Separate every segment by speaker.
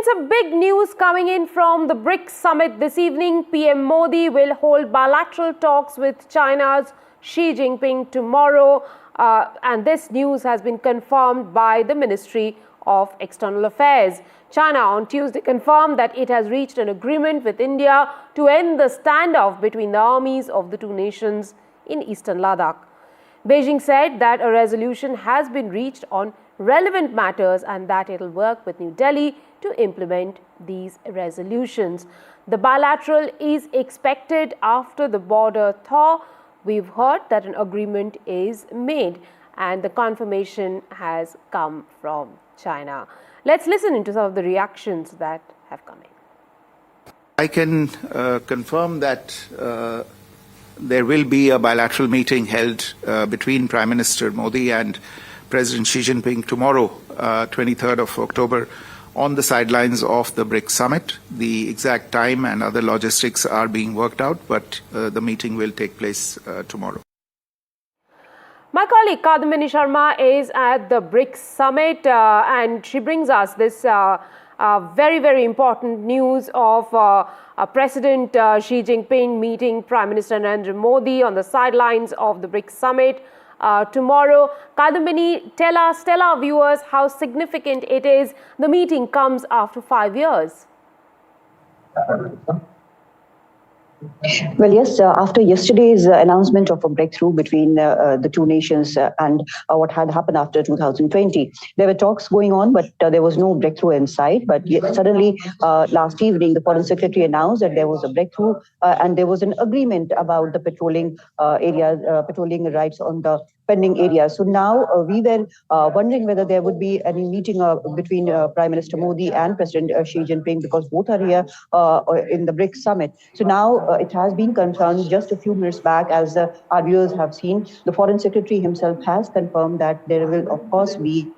Speaker 1: some big news coming in from the BRICS Summit this evening. PM Modi will hold bilateral talks with China's Xi Jinping tomorrow. And this news has been confirmed by the Ministry of External Affairs. China on Tuesday confirmed that it has reached an agreement with India to end the standoff between the armies of the two nations in eastern Ladakh. Beijing said that a resolution has been reached on relevant matters and that it will work with New Delhi to implement these resolutions. The bilateral is expected after the border thaw. We've heard that an agreement is made and the confirmation has come from China. Let's listen into some of the reactions that have come in.
Speaker 2: I can confirm that there will be a bilateral meeting held between Prime Minister Modi and President Xi Jinping tomorrow, 23rd of October, on the sidelines of the BRICS Summit. The exact time and other logistics are being worked out, but the meeting will take place tomorrow.
Speaker 1: My colleague Kadamini Sharma is at the BRICS Summit and she brings us this very, very important news of President Xi Jinping meeting Prime Minister Narendra Modi on the sidelines of the BRICS Summit tomorrow. Kadamini, tell our viewers how significant it is. The meeting comes after 5 years.
Speaker 3: Well, yes, after yesterday's announcement of a breakthrough between the two nations and what had happened after 2020, there were talks going on, but there was no breakthrough in sight. But suddenly, last evening, the Foreign Secretary announced that there was a breakthrough and there was an agreement about the patrolling patrolling rights on the pending areas. So now we were wondering whether there would be any meeting between Prime Minister Modi and President Xi Jinping, because both are here in the BRICS Summit. So now it has been confirmed just a few minutes back, as our viewers have seen. The Foreign Secretary himself has confirmed that there will, of course, be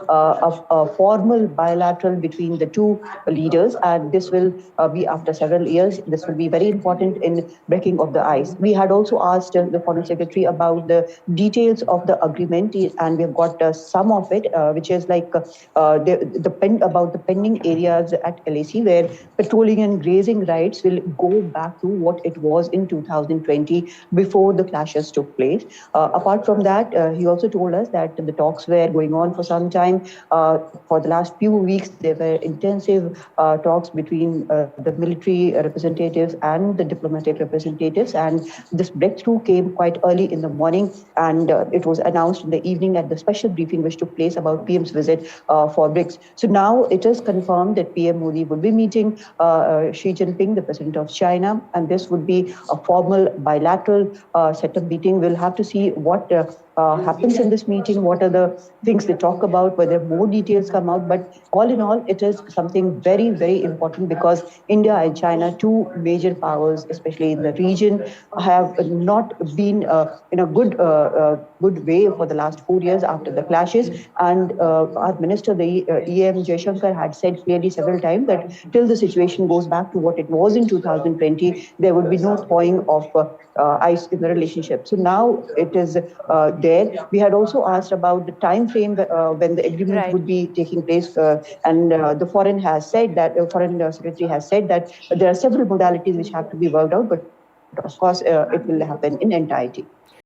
Speaker 3: a formal bilateral between the two leaders, and this will be after several years. This will be very important in breaking of the ice. We had also asked the Foreign Secretary about the details of the agreement, and we've got some of it, which is like about the pending areas at LAC, where patrolling and grazing rights will go back to what it was in 2020 before the clashes took place. Apart from that, he also told us that the talks were going on for some time. For the last few weeks, there were intensive talks between the military representatives and the diplomatic representatives, and this breakthrough came quite early in the morning, and it was announced in the evening at the special briefing which took place about PM's visit for BRICS. So now it is confirmed that PM Modi will be meeting Xi Jinping, the president of China, and this would be a formal bilateral set-up meeting. We'll have to see what happens in this meeting, what are the things they talk about, whether more details come out. But all in all, it is something very, very important, because India and China, two major powers, especially in the region, have not been in a good way for the last 4 years after the clashes. And our minister, the EM Jaishankar, had said clearly several times that till the situation goes back to what it was in 2020, there would be no thawing of ice in the relationship. So now it is there. We had also asked about the time frame when the agreement would be taking place, and the Foreign Secretary has said that there are several modalities which have to be worked out, but of course it will happen in entirety.